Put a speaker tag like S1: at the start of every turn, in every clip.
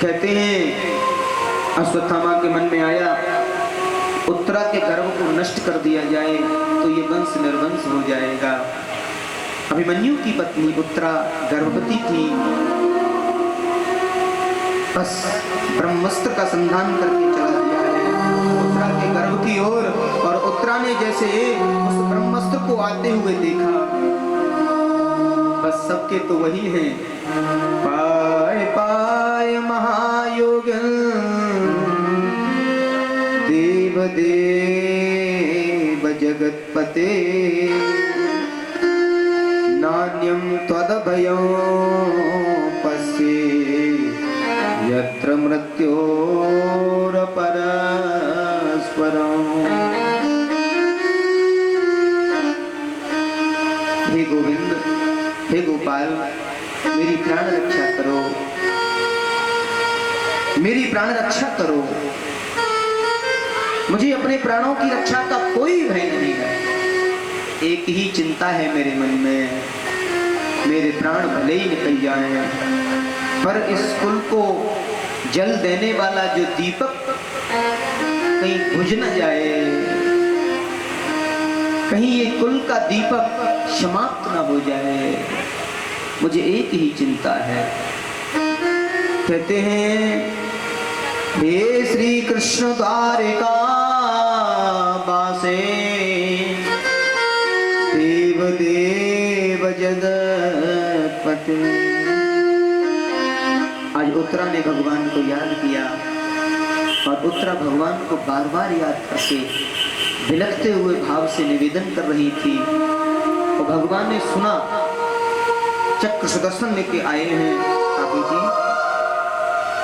S1: कहते हैं अश्वत्थामा के मन में आया उत्तरा के गर्भ को नष्ट कर दिया जाए तो ये वंश निर्वंश हो जाएगा। अभिमन्यु की पत्नी उत्तरा गर्भवती थी। बस ब्रह्मास्त्र का संधान करके चला दिया है उत्तरा के गर्भ की ओर, और उत्तरा ने जैसे उस ब्रह्मास्त्र को आते हुए देखा, बस सबके तो वही है, पाय पाय महायोग देव देव जगतपते नान्यं त्वदभयो पश्ये यत्र मृत्योरपरस्परम्। हे गोविंद, हे गोपाल, मेरी प्राण रक्षा करो, मेरी प्राण रक्षा करो। मुझे अपने प्राणों की रक्षा का कोई भय नहीं है। एक ही चिंता है मेरे मन में, मेरे प्राण भले ही निकल जाएं, पर इस कुल को जल देने वाला जो दीपक कहीं बुझ न जाए, कहीं ये कुल का दीपक समाप्त न हो जाए, मुझे एक ही चिंता है। कहते हैं हे श्री कृष्ण द्वारिका वासे देव देव जगतपते। आज उत्तरा ने भगवान को याद किया, और उत्तरा भगवान को बार बार याद करके बिलखते हुए भाव से निवेदन कर रही थी। और भगवान ने सुना, चक्र सुदर्शन लेके आए हैं, आगे जी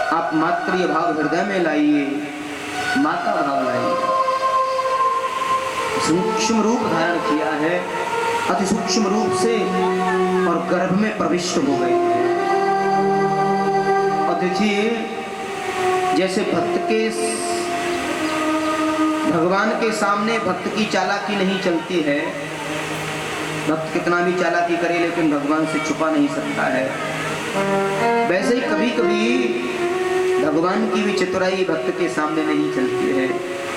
S1: आप मातृ भाव हृदय में लाइए, माता भाव लाइए। सूक्ष्म रूप धारण किया है, अति सूक्ष्म रूप से, और गर्भ में प्रविष्ट हो गए। और देखिए जैसे भक्त के भगवान के सामने भक्त की चालाकी नहीं चलती है, भक्त कितना भी चालाकी करे लेकिन भगवान से छुपा नहीं सकता है, वैसे ही कभी कभी भगवान की भी चतुराई भक्त के सामने नहीं चलती है।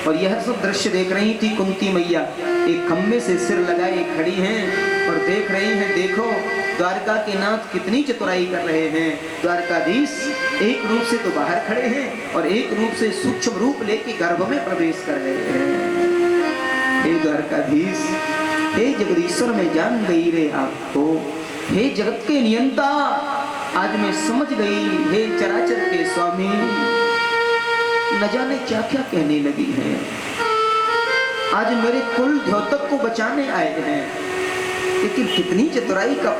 S1: और यह सब दृश्य देख रही थी कुंती मैया, एक खम्भे से सिर लगाए खड़ी हैं और देख रही हैं, देखो द्वारका के नाथ कितनी चतुराई कर रहे हैं। द्वारकाधीश एक रूप से तो बाहर खड़े हैं और एक रूप से सूक्ष्म रूप लेके गर्भ में प्रवेश कर रहे हैं। हे द्वारकाधीश, हे जगदीश्वर, मैं जान गई रे आपको, हे जगत के नियंता, आज मैं समझ गई, हे चराचर के स्वामी, न जाने क्या क्या कहने लगी हैं। आज मेरे कुल द्योतक को बचाने आए हैं, लेकिन कितनी चतुराई का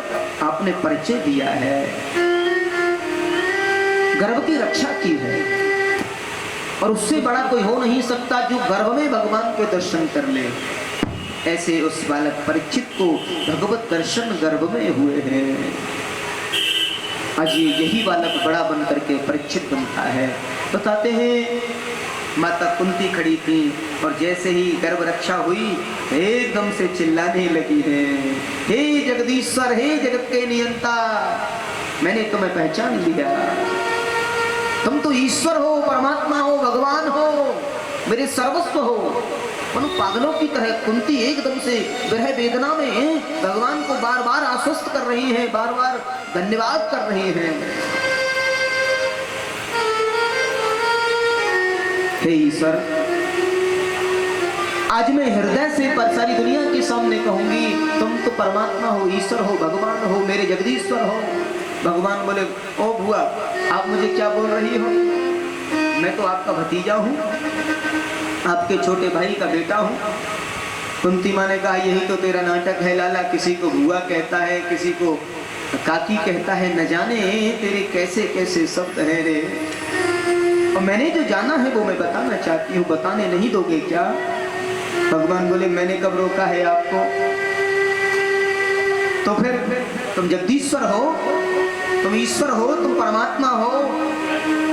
S1: आपने परिचय दिया है, गर्भ की रक्षा की है। और उससे बड़ा कोई हो नहीं सकता जो गर्भ में भगवान के दर्शन कर ले। ऐसे उस बालक परीक्षित को भगवत दर्शन गर्भ में हुए हैं। आज यही बालक बड़ा बन करके परीक्षित बनता है। बताते हैं माता कुंती खड़ी थी और जैसे ही गर्भ रक्षा हुई एकदम से चिल्लाने लगी है, हे जगदीश्वर, हे जगत के नियंता, मैंने तुम्हें पहचान लिया, तुम तो ईश्वर हो, परमात्मा हो, भगवान हो, मेरे सर्वस्व हो। उन पागलों की तरह कुंती एकदम से विरह वेदना में भगवान को बार बार आश्वस्त कर रही है, बार बार धन्यवाद कर रही है। हे ईश्वर, आज मैं हृदय से पर सारी दुनिया के सामने कहूंगी, तुम तो परमात्मा हो, ईश्वर हो, भगवान हो, मेरे जगदीश्वर हो। भगवान बोले, ओ बुआ, आप मुझे क्या बोल रही हो? मैं तो आपका भतीजा हूँ, आपके छोटे भाई का बेटा हूँ। कुंती माँ ने कहा, यही तो तेरा नाटक है लाला, किसी को बुआ कहता है, किसी को काकी कहता है, न जाने तेरे कैसे कैसे शब्द हैं रे। और मैंने जो जाना है वो मैं बताना चाहती हूँ, बताने नहीं दोगे क्या? भगवान बोले, मैंने कब रोका है आपको? तो फिर तुम जगदीश्वर हो, तुम ईश्वर हो, तुम परमात्मा हो।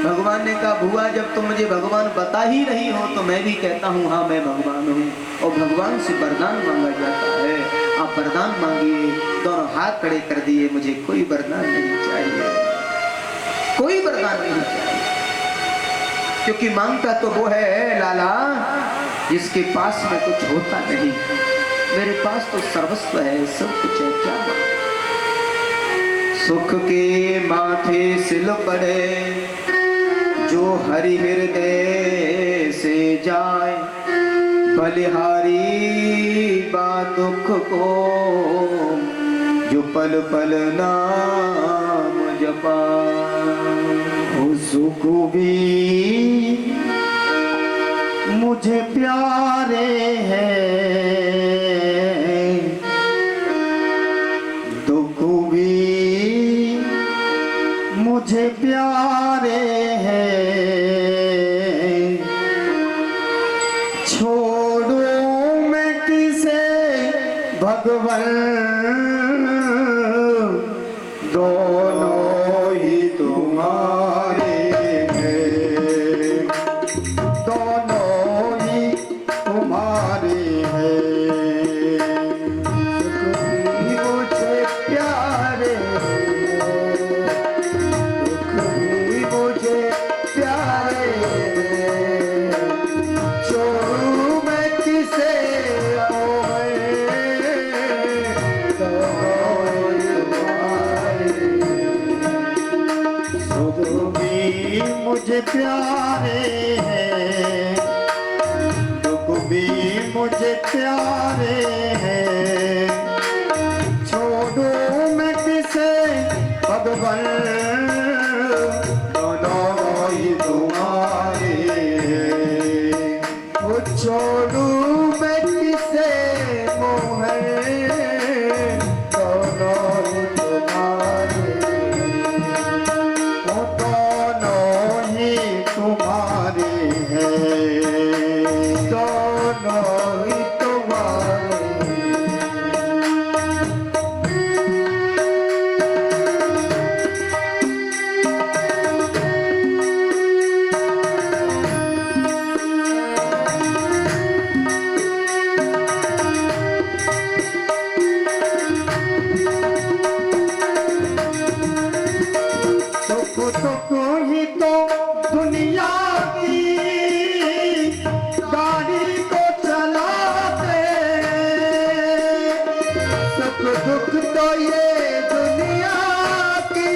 S1: भगवान ने कहा, बुआ, जब तुम मुझे भगवान बता ही रही हो तो मैं भी कहता हूँ, हाँ मैं भगवान हूँ। और भगवान से वरदान मांगा जाता है, आप वरदान मांगिए। दोनों हाथ खड़े कर दिए, मुझे कोई वरदान नहीं चाहिए, कोई वरदान नहीं चाहिए। क्योंकि मांगता तो वो है लाला जिसके पास में कुछ होता नहीं। मेरे पास तो सर्वस्व है, सब कुछ है, क्या बात। सुख के माथे सिल पड़े जो हरि हृदय से जाए, बलिहारी बा दुख को जो पल पल नाम जपा।
S2: सुख भी मुझे प्यारे हैं, दुख भी मुझे प्यारे हैं। छोड़ो मैं किसे भगवन, दोनों ही तुम्हारे हैं, दोनों ही तुम्हारे हैं। सुख भी मुझे प्यारे हैं, दुख भी मुझे प्यारे हैं। छोड़ूं मैं किसे मुझे प्यारे हैं, दुख भी मुझे प्यारे हैं। छोड़ो मैं किसे भगवन, दोनों ही तुम्हारे हैं। वो छोड़ू मैं किसे मोह, दोनों ही तुम्हारे तुम्हारे हैं, दोनों ही तुम्हारे। सुख ही तो दुनिया की गाड़ी को चलाते, सुख दुख तो ये दुनिया की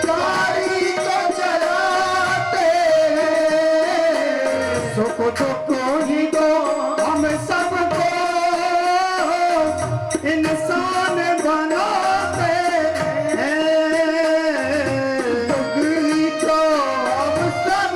S2: गाड़ी को चलाते। सुख दुख ही तो हम सबको इंसान बनाते हैं, दुख ही तो हम सब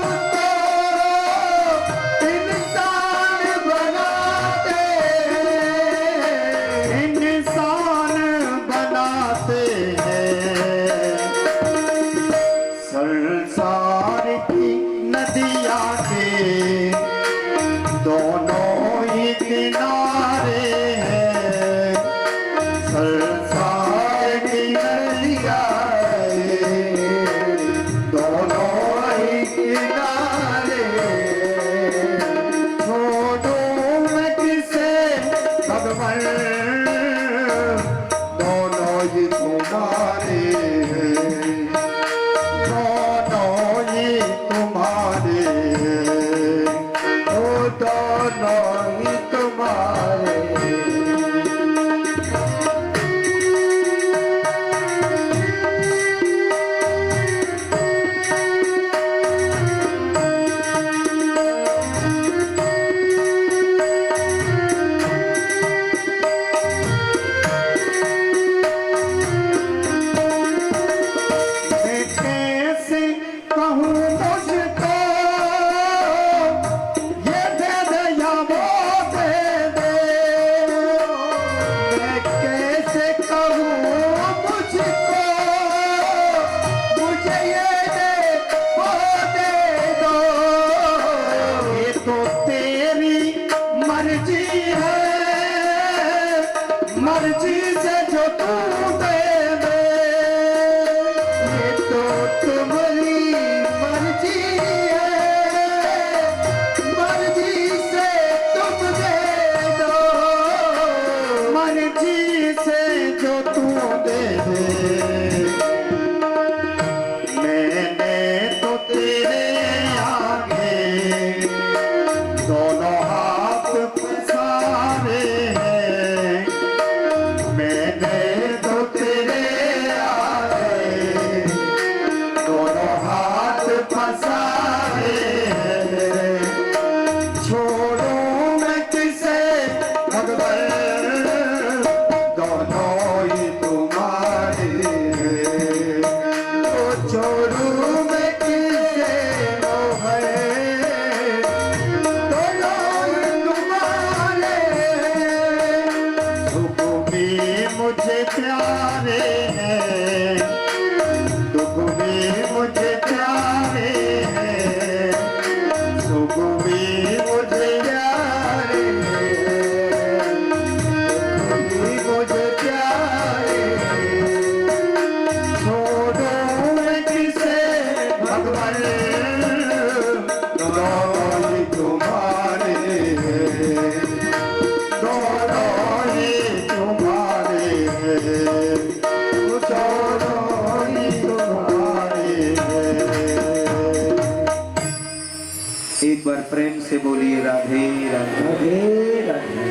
S1: प्रेम से बोलिए राधे राधे।
S2: राधे राधे।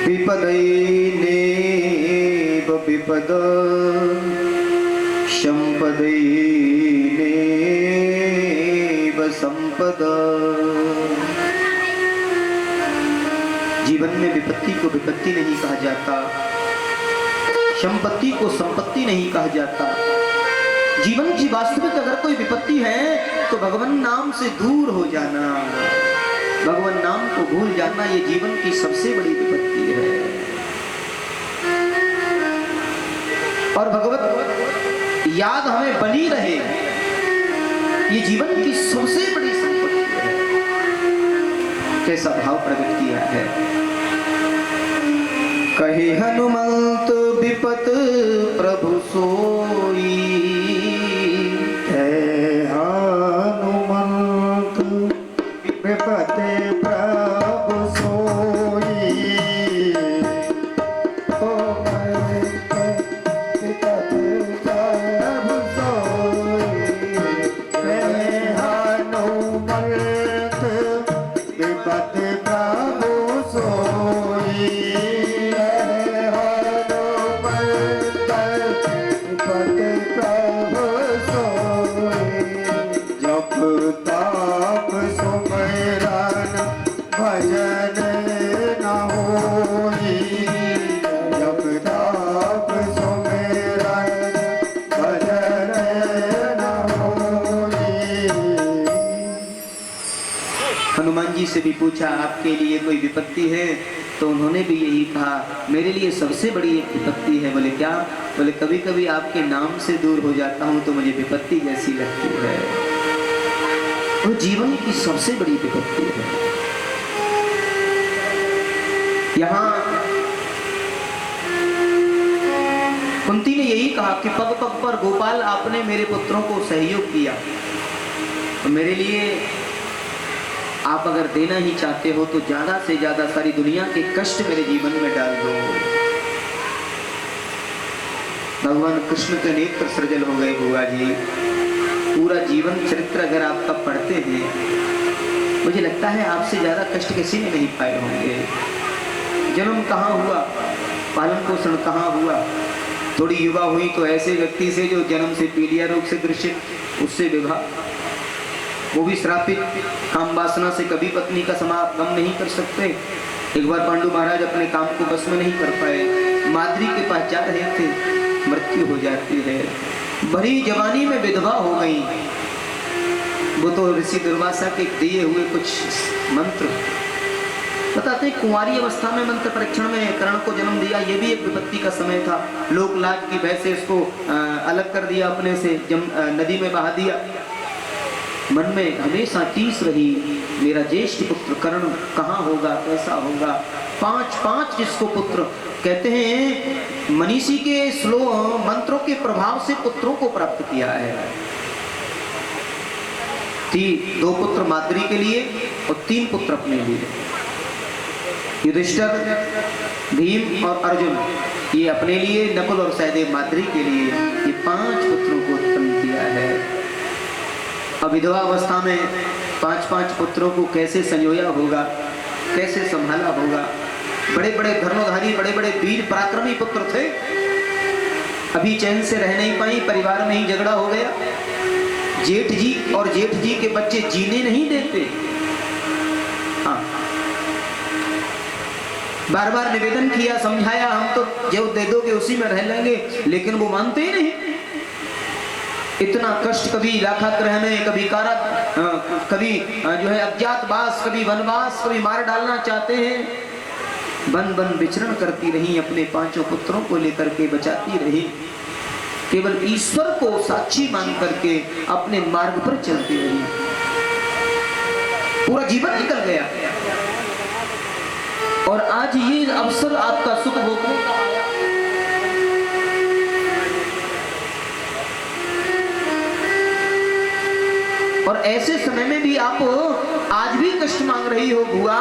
S1: विपदैनेव विपद संपदैनेव संपद। जीवन में विपत्ति को विपत्ति नहीं कहा जाता, संपत्ति को संपत्ति नहीं कहा जाता। जीवन की वास्तविक अगर कोई विपत्ति है तो भगवान नाम से दूर हो जाना, भगवान नाम को भूल जाना, ये जीवन की सबसे बड़ी विपत्ति है। और भगवत याद हमें बनी रहे, ये जीवन की सबसे बड़ी संपत्ति है। कैसा भाव प्रकट किया है। कहे हनुमंत विपत प्रभु सोई,
S2: हनुमंत विपत प्रभु सोई। ओ विपत प्रभु सोई, हनुमंत विपत प्रभु सोई।
S1: हनुमान जी से भी पूछा आपके लिए कोई विपत्ति है, तो उन्होंने भी यही कहा मेरे लिए सबसे बड़ी एक विपत्ति है। बोले क्या? बोले कभी कभी आपके नाम से दूर हो जाता हूं तो मुझे विपत्ति जैसी लगती है। वो जीवन की सबसे बड़ी विपत्ति है। यहाँ कुंती ने यही कहा कि पग पग पर गोपाल आपने मेरे पुत्रों को सहयोग किया, तो मेरे लिए आप अगर देना ही चाहते हो तो ज्यादा से ज्यादा सारी दुनिया के कष्ट मेरे जीवन में डाल दो। भगवान कृष्ण के नेत्र सृजल हो गए बुआ जी। पूरा जीवन चरित्र अगर आपका पढ़ते हैं, मुझे लगता है आपसे ज्यादा कष्ट किसी ने नहीं पाए होंगे। जन्म कहाँ हुआ, पालन पोषण कहाँ हुआ, थोड़ी युवा हुई तो ऐसे व्यक्ति से जो जन्म से पीलिया रोग से ग्रसित, उससे विवाह, वो भी श्रापित, काम वासना से कभी पत्नी का समागम नहीं कर सकते। एक बार पांडु महाराज अपने काम को बस में नहीं कर पाए, माद्री के पास जा रहे थे, मृत्यु हो जाती है। भरी जवानी में विधवा हो गई। वो तो ऋषि दुर्वासा के दिए हुए कुछ मंत्र बताते, कुंवारी अवस्था में मंत्र परीक्षण में कर्ण को जन्म दिया। ये भी एक विपत्ति का समय था। लोक लाज की भय से इसको अलग कर दिया, अपने से नदी में बहा दिया। मन में हमेशा टीस रही मेरा ज्येष्ठ पुत्र कर्ण कहाँ होगा, कैसा होगा। 5 जिसको पुत्र कहते हैं, मनीषी के श्लोक मंत्रों के प्रभाव से पुत्रों को प्राप्त किया है। 2 पुत्र माद्री के लिए और 3 पुत्र अपने लिए। युधिष्ठिर, भीम और अर्जुन ये अपने लिए, नकुल और सहदेव माद्री के लिए, ये 5 पुत्रों को उत्पन्न किया है। अब विधवा अवस्था में 5 पुत्रों को कैसे संजोया होगा, कैसे संभाला होगा। बड़े बड़े धर्मधारी, बड़े बड़े वीर पराक्रमी पुत्र थे, अभी चैन से रह नहीं पाई, परिवार में ही झगड़ा हो गया। जेठ जी और जेठ जी के बच्चे जीने नहीं देते। हाँ, बार बार निवेदन किया, समझाया, हम तो जो दे दोगे उसी में रह लेंगे, लेकिन वो मानते ही नहीं। इतना कष्ट, कभी लाखाग्रह में, कभी कभी जो है अज्ञातवास, कभी वनवास, कभी मार डालना चाहते हैं। बन बन विचरण करती रही, अपने 5 पुत्रों को लेकर के बचाती रही। केवल ईश्वर को साक्षी मान करके अपने मार्ग पर चलती रही। पूरा जीवन निकल गया और आज ये अवसर आपका सुख भोगने का आया। और ऐसे समय में भी आप आज भी कष्ट मांग रही हो, बुआ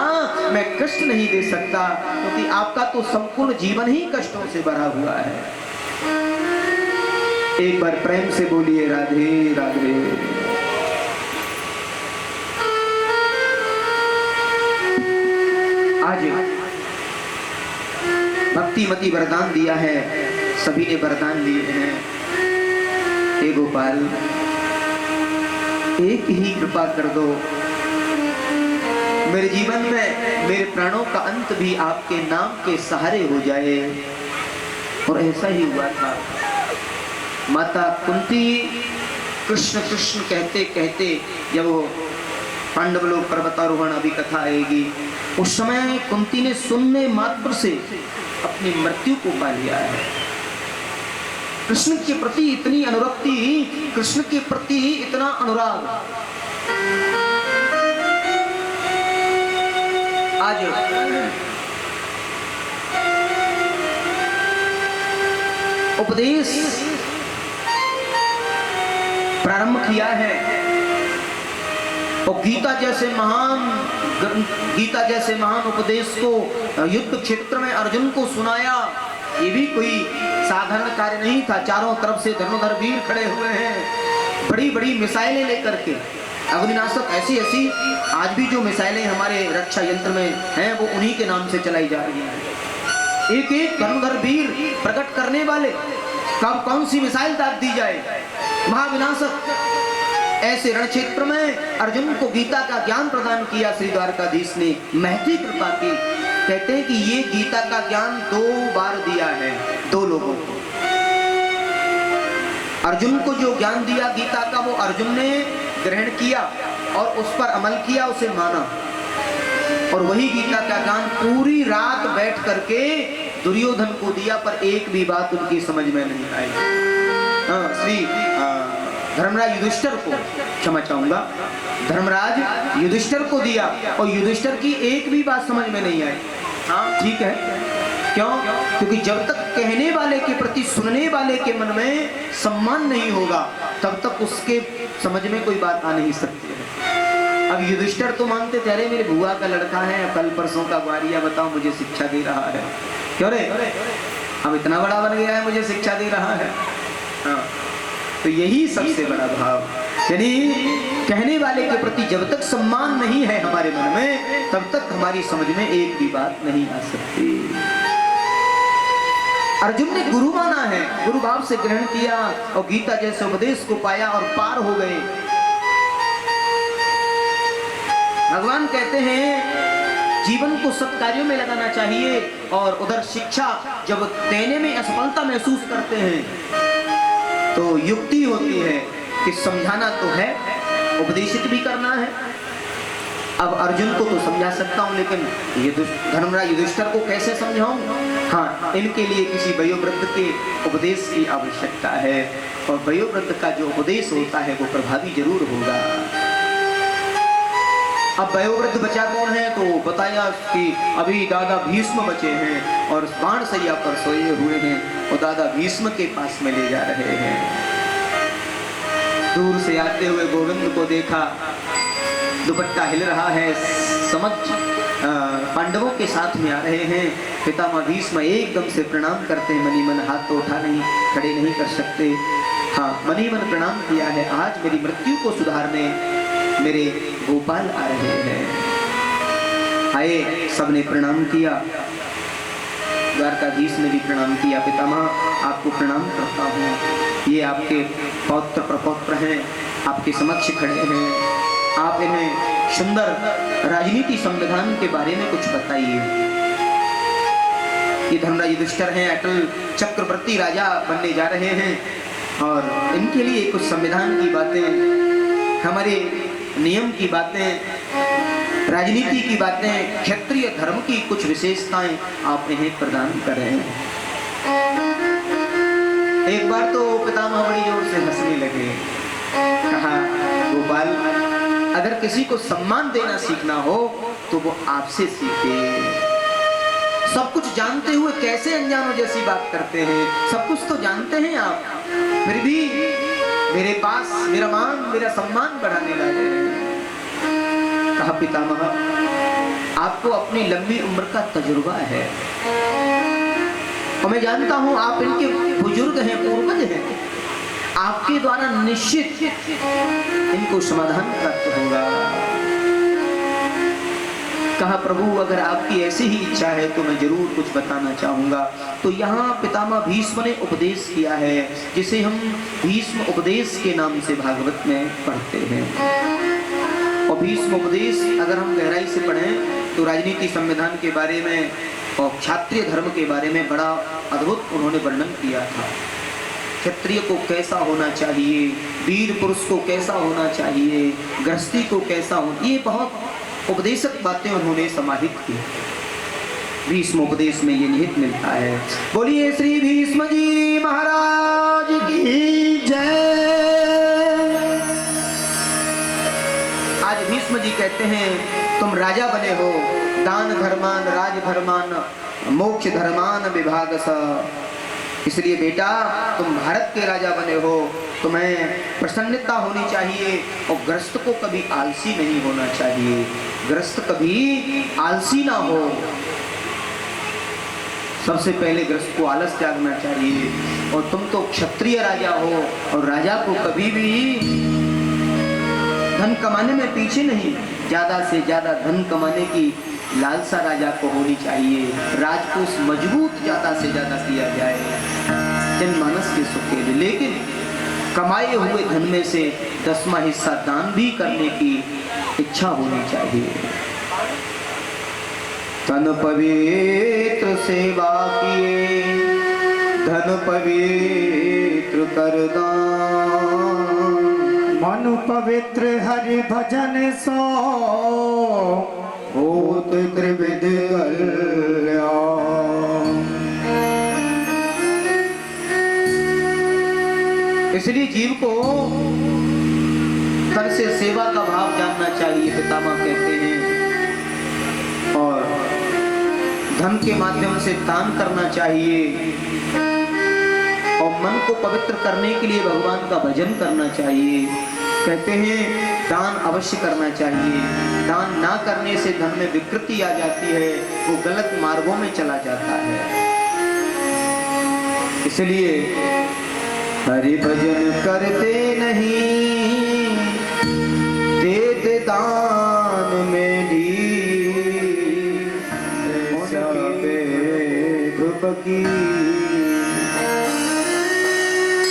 S1: मैं कष्ट नहीं दे सकता, क्योंकि आपका तो संपूर्ण जीवन ही कष्टों से भरा हुआ है। एक बार प्रेम से बोलिए राधे राधे। कुंतीमती वरदान दिया है, सभी ने वरदान लिए हैं। हे गोपाल, एक ही कृपा कर दो, मेरे जीवन में मेरे प्राणों का अंत भी आपके नाम के सहारे हो जाए। और ऐसा ही हुआ था। माता कुंती कृष्ण कृष्ण कहते कहते जब वो पांडव लोग पर्वतारोहण, अभी कथा आएगी, उस समय कुंती ने सुनने मात्र से अपनी मृत्यु को पा लिया है। कृष्ण के प्रति इतनी अनुरक्ति, कृष्ण के प्रति इतना अनुराग। आज उपदेश प्रारंभ किया है और गीता जैसे महान उपदेश को युद्ध क्षेत्र में अर्जुन को सुनाया। ये भी कोई साधारण कार्य नहीं था। चारों तरफ से धनुर्धर वीर खड़े हुए हैं, बड़ी बड़ी मिसाइलें लेकर के, अग्निनाशक ऐसी ऐसी। आज भी जो मिसाइलें हमारे रक्षा यंत्र में हैं वो उन्हीं के नाम से चलाई जा रही हैं। एक एक धनुर्धर वीर प्रकट करने वाले, कब कौन सी मिसाइल दाग दी जाए, महाविनाशक। ऐसे रण क्षेत्र में अर्जुन को गीता का ज्ञान प्रदान किया श्री द्वारकाधीश ने, महती कृपा की। कहते हैं कि ये गीता का ज्ञान 2 बार दिया है 2 लोगों को। अर्जुन को जो ज्ञान दिया गीता का, वो अर्जुन ने ग्रहण किया और उस पर अमल किया, उसे माना। और वही गीता का ज्ञान पूरी रात बैठ करके दुर्योधन को दिया, पर एक भी बात उनकी समझ में नहीं आई। श्री धर्मराज युधिष्ठिर को, क्षमा चाहूंगा, धर्मराज युधिष्ठिर को दिया और युधिष्ठिर की एक भी बात समझ में नहीं आई। हाँ ठीक है, क्यों? क्योंकि जब तक कहने वाले के प्रति सुनने वाले के मन में सम्मान नहीं होगा, तब तक उसके समझ में कोई बात आ नहीं सकती है। अब युधिष्ठिर तो मानते थे, अरे मेरे बुआ का लड़का है, कल परसों का ग्वारिया, बताओ मुझे शिक्षा दे रहा है। क्यों रे, अब इतना बड़ा बन गया है, मुझे शिक्षा दे रहा है। हाँ, तो यही सबसे बड़ा भाव, यानी कहने वाले के प्रति जब तक सम्मान नहीं है हमारे मन में, तब तक हमारी समझ में एक भी बात नहीं आ सकती। अर्जुन ने गुरु माना है, गुरु भाव से ग्रहण किया और गीता जैसे उपदेश को पाया और पार हो गए। भगवान कहते हैं जीवन को सत्कार्यों में लगाना चाहिए, और उधर शिक्षा जब देने में असफलता महसूस करते हैं तो युक्ति होती है कि समझाना तो है, उपदेशित भी करना है। अब अर्जुन को तो समझा सकता हूं, लेकिन धर्मराज युधिष्ठिर को कैसे समझाऊं? हाँ, इनके लिए किसी वयोवृद्ध के उपदेश की आवश्यकता है, और वयोवृद्ध का जो उपदेश होता है वो प्रभावी जरूर होगा। अब वयोवृद्ध बचा कौन है? तो बताया कि अभी दादा भीष्म बचे हैं और बाण सैया पर सोए हुए हैं, और दादा भीष्म के पास में ले जा रहे हैं। दूर से आते हुए गोविंद को देखा, दुपट्टा हिल रहा है, समक्ष पांडवों के साथ में आ रहे हैं। पितामह भीष्म एकदम से प्रणाम करते हैं, मनी मन हाथ तो उठा नहीं, खड़े नहीं कर सकते। हाँ, मनी मन प्रणाम किया है। आज मेरी मृत्यु को सुधारने मेरे गोपाल आ रहे हैं। आए, सबने प्रणाम किया, द्वारकाधीश ने भी प्रणाम किया। पितामह आपको प्रणाम करता हूँ, ये आपके पौत्र प्रपौत्र हैं, आपके समक्ष खड़े हैं, आप इन्हें सुंदर राजनीति संविधान के बारे में कुछ बताइए। ये धर्मराज युधिष्ठिर हैं, अटल चक्रवर्ती राजा बनने जा रहे हैं, और इनके लिए कुछ संविधान की बातें, हमारे नियम की बातें, राजनीति की बातें, क्षत्रिय धर्म की कुछ विशेषताएं आप इन्हें प्रदान कर रहे हैं। एक बार तो पितामह बड़ी जोर से हंसने लगे। कहा, गोपाल, अगर किसी को सम्मान देना सीखना हो तो वो आपसे सीखे। सब कुछ जानते हुए कैसे अनजानों जैसी बात करते हैं? सब कुछ तो जानते हैं आप, फिर भी मेरे पास मेरा मान, मेरा सम्मान बढ़ाने लगे हैं। कहा, पितामह, आपको अपनी लंबी उम्र का तजुर्बा है, और मैं जानता हूं आप इनके बुजुर्ग हैं, पूर्वज हैं। आपके द्वारा निश्चित इनको समाधान प्राप्त होगा। कहा प्रभु अगर आपकी ऐसी ही इच्छा है तो मैं जरूर कुछ बताना चाहूंगा। तो यहाँ पितामह भीष्म ने उपदेश किया है, जिसे हम भीष्म उपदेश के नाम से भागवत में पढ़ते हैं। और भीष्म उपदेश अगर हम गहराई से पढ़ें तो राजनीति संविधान के बारे में और क्षत्रिय धर्म के बारे में बड़ा अद्भुत उन्होंने वर्णन किया था। क्षत्रिय को कैसा होना चाहिए, वीर पुरुष को कैसा होना चाहिए, गृहस्थी को कैसा हो, ये बहुत उपदेशक बातें उन्होंने समाहित की। भीष्म उपदेश में ये निहित मिलता है। बोलिए श्री भीष्म जी महाराज की जय। आज भीष्म जी कहते हैं तुम राजा बने हो, दान धर्मान राज धर्मान मोक्ष धर्मान विभाग सा। इसलिए बेटा तुम भारत के राजा बने हो, तुम्हें प्रसन्नता होनी चाहिए और गृहस्थ को कभी आलसी नहीं होना चाहिए, गृहस्थ कभी आलसी ना हो। सबसे पहले गृहस्थ को आलस त्यागना चाहिए। और तुम तो क्षत्रिय राजा हो और राजा को कभी भी धन कमाने में पीछे नहीं, ज्यादा से ज्यादा धन कमाने की लालसा राजा को होनी चाहिए। राजकोष मजबूत ज्यादा से ज्यादा किया जाए जनमानस के सुख के लिए, लेकिन कमाए हुए धन में से 10वां हिस्सा दान भी करने की इच्छा होनी चाहिए। तन पवित्र सेवा किए धन पवित्र कर दान,
S2: मन पवित्र हरि भजन सो होत त्रिविध कल्याण।
S1: इसलिए जीव को तन से सेवा का भाव जानना चाहिए, पितामह कहते हैं। और धन के माध्यम से दान करना चाहिए और मन को पवित्र करने के लिए भगवान का भजन करना चाहिए। कहते हैं दान अवश्य करना चाहिए, दान ना करने से धन में विकृति आ जाती है, वो गलत मार्गों में चला जाता है। इसलिए हरि भजन करते नहीं, देते दान में दी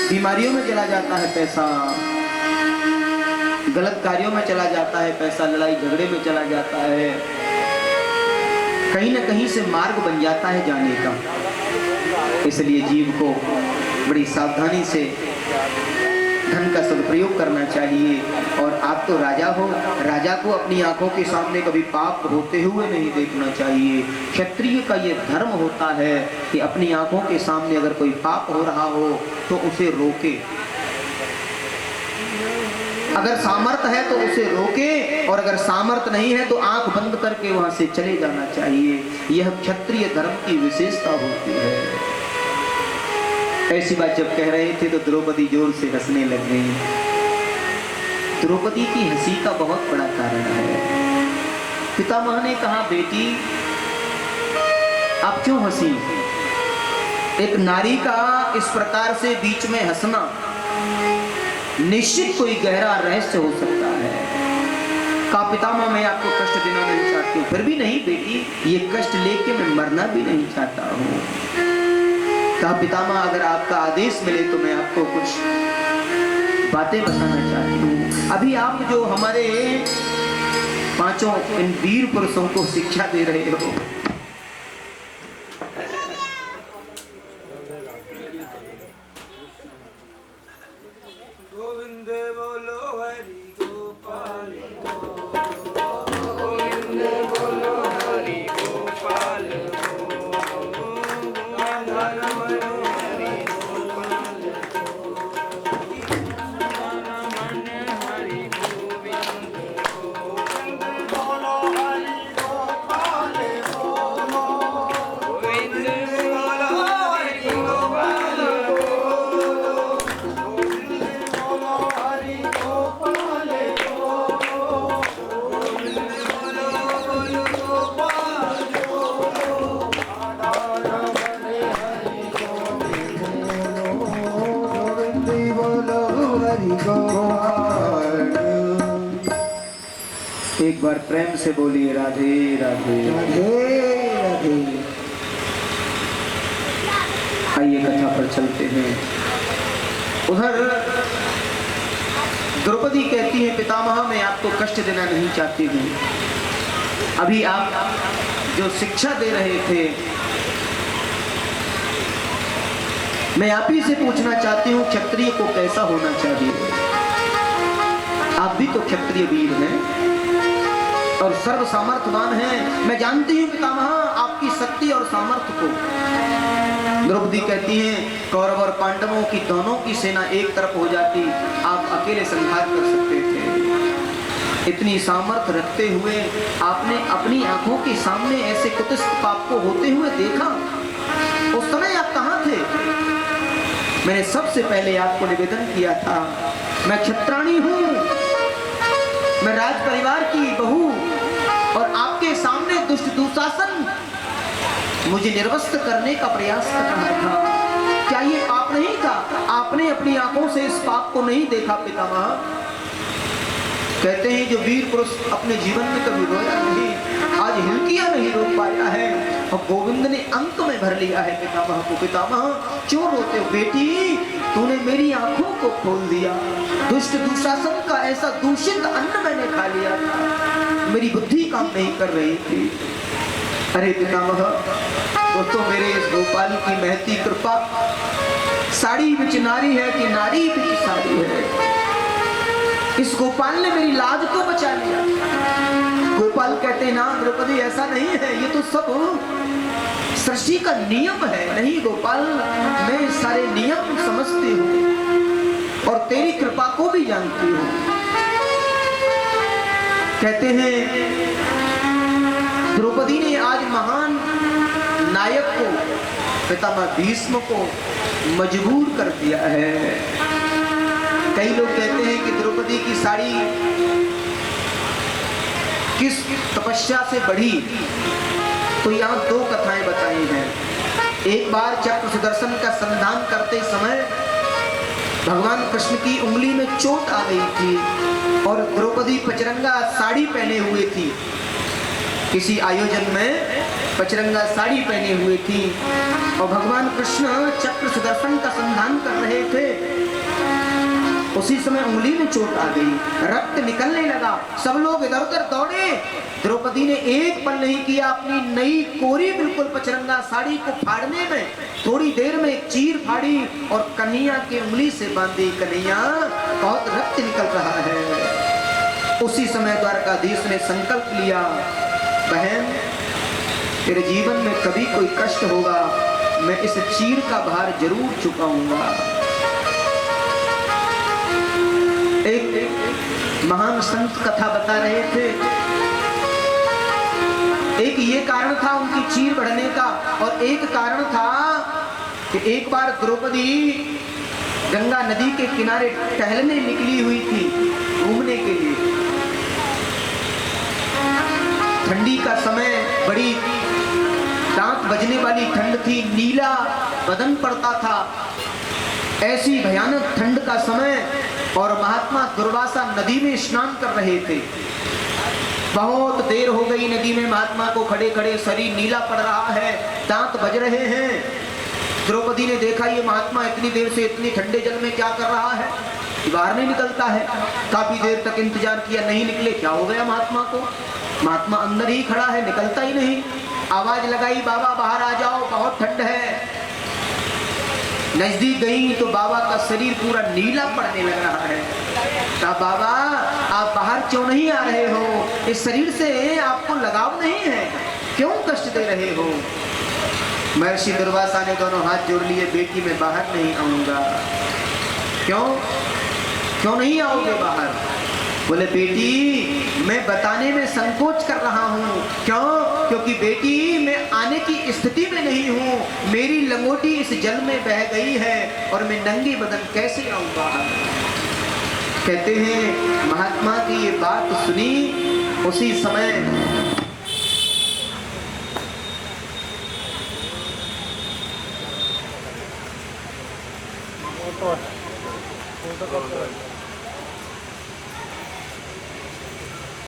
S1: बीमारियों में चला जाता है पैसा, गलत कार्यों में चला जाता है पैसा, लड़ाई झगड़े में चला जाता है, कहीं ना कहीं से मार्ग बन जाता है जाने का। इसलिए जीव को बड़ी सावधानी से धन का सदुपयोग करना चाहिए। और आप तो राजा हो, राजा को अपनी आंखों के सामने कभी पाप होते हुए नहीं देखना चाहिए। क्षत्रिय का ये धर्म होता है कि अपनी आंखों के सामने अगर कोई पाप हो रहा हो तो उसे रोके, अगर सामर्थ्य है तो उसे रोके, और अगर सामर्थ्य नहीं है तो आंख बंद करके वहां से चले जाना चाहिए। यह क्षत्रिय धर्म की विशेषता होती है। ऐसी बात जब कह रहे थे तो द्रौपदी जोर से हंसने लग गई। द्रौपदी की हंसी का बहुत बड़ा कारण है। पितामह ने कहा बेटी आप क्यों हंसी? एक नारी का इस प्रकार से बीच में हंसना निश्चित कोई गहरा रहस्य हो सकता है। कहा पितामह मैं आपको कष्ट देना नहीं चाहती हूँ। फिर भी नहीं बेटी, ये कष्ट लेके मैं मरना भी नहीं चाहता हूँ। कहा पितामह अगर आपका आदेश मिले तो मैं आपको कुछ बातें बताना चाहती हूँ। अभी आप जो हमारे 5 इन वीर पुरुषों को शिक्षा दे रहे हो,
S3: गोविंद बोलो हरि गोपाल,
S1: एक बार प्रेम से बोलिए राधे राधे।
S2: राधे राधे।
S1: आइए कथा पर चलते हैं। उधर द्रौपदी कहती है पितामह मैं आपको कष्ट देना नहीं चाहती हूँ। अभी आप जो शिक्षा दे रहे थे मैं आप ही से पूछना चाहती हूँ क्षत्रिय को कैसा होना चाहिए। आप भी तो क्षत्रिय वीर हैं और सर्व सामर्थ्यवान हैं। मैं जानती हूँ पितामह आपकी शक्ति और सामर्थ्य को। द्रौपदी कहती है कौरव और पांडवों की दोनों की सेना एक तरफ हो जाती, आप अकेले संहार कर सकते थे। इतनी सामर्थ्य रखते हुए आपने अपनी आंखों के सामने ऐसे कुत्सित पाप को होते हुए देखा। उस समय आप कहाँ थे? मैंने सबसे पहले आपको निवेदन किया था मैं क्षत्राणी हूँ, मैं राज परिवार की बहू और आपके सामने दुष्ट दुशासन मुझे निर्वस्त्र करने का प्रयास कर रहा था। क्या ये पाप नहीं था? आपने अपनी आंखों से इस पाप को नहीं देखा पितामह? कहते हैं जो वीर पुरुष अपने जीवन में कभी रोया नहीं, आज हिलकियां नहीं रोक पाया है और गोविंद ने अंक में भर लिया है पितामह को। पितामह क्यों रोते हो? बेटी तूने मेरी आंखों को खोल दिया। दुष्ट दुशासन का ऐसा दूषित अन्न मैंने खा लिया था, मेरी बुद्धि काम नहीं कर रही थी। अरे पितामह वो तो मेरे इस गोपाल की महती कृपा, साड़ी बिच नारी है कि नारी बिच साड़ी है। इस गोपाल ने मेरी लाज को बचा लिया। गोपाल कहते ना द्रौपदी ऐसा नहीं है, ये तो सब सृष्टि का नियम है। नहीं गोपाल मैं सारे नियम समझती हूँ और तेरी कृपा को भी जानती हूँ। कहते हैं द्रौपदी ने आज महान नायक को पितामह भीष्म को मजबूर कर दिया है। कई लोग कहते हैं कि द्रौपदी की साड़ी किस तपस्या से बढ़ी, तो यहाँ दो कथाएं बताई हैं। एक बार चक्र सुदर्शन का संधान करते समय भगवान कृष्ण की उंगली में चोट आ गई थी और द्रौपदी पचरंगा साड़ी पहने हुए थी। किसी आयोजन में पचरंगा साड़ी पहने हुए थी और भगवान कृष्ण चक्र सुदर्शन का संधान कर रहे थे। उसी समय उंगली में चोट आ गई, रक्त निकलने लगा। सब लोग इधर उधर दौड़े। द्रौपदी ने एक पल नहीं किया, अपनी नई कोरी बिल्कुल पचरंगा साड़ी को फाड़ने में थोड़ी देर में एक चीर फाड़ी और कन्हैया की उंगली से बांधी। कन्हैया बहुत रक्त निकल रहा है। उसी समय द्वारकाधीश ने संकल्प लिया बहन तेरे जीवन में कभी कोई कष्ट होगा मैं इस चीर का भार जरूर चुकाऊंगा। एक महान संत कथा बता रहे थे। एक ये कारण था उनकी चीर बढ़ने का और एक कारण था कि एक बार द्रौपदी गंगा नदी के किनारे टहलने निकली हुई थी घूमने के लिए। ठंडी का समय, बड़ी दांत बजने वाली ठंड थी, नीला बदन पड़ता था। ऐसी भयानक ठंड का समय और महात्मा दुर्वासा नदी में स्नान कर रहे थे। बहुत देर हो गई नदी में महात्मा को खड़े खड़े, शरीर नीला पड़ रहा है, दांत बज रहे हैं। द्रौपदी ने देखा ये महात्मा इतनी देर से इतनी ठंडे जल में क्या कर रहा है, बाहर नहीं निकलता है। काफी देर तक इंतजार किया, नहीं निकले। क्या हो गया महात्मा को? महात्मा अंदर ही खड़ा है, निकलता ही नहीं। आवाज लगाई बाबा बाहर आ जाओ, बहुत ठंड है। नजदीक गई तो बाबा का शरीर पूरा नीला पड़ने लग रहा है। कहा बाबा आप बाहर क्यों नहीं आ रहे हो? इस शरीर से आपको लगाव नहीं है, क्यों कष्ट दे रहे हो? महर्षि दुर्वासा ने दोनों हाथ जोड़ लिए, बेटी मैं बाहर नहीं आऊंगा। क्यों क्यों नहीं आओगे बाहर? बोले बेटी मैं बताने में संकोच कर रहा हूँ। क्यों? क्योंकि बेटी मैं आने की स्थिति में नहीं हूँ, मेरी लंगोटी इस जल में बह गई है और मैं नंगी बदन कैसे आऊँ बाहर। कहते हैं महात्मा की ये बात सुनी, उसी समय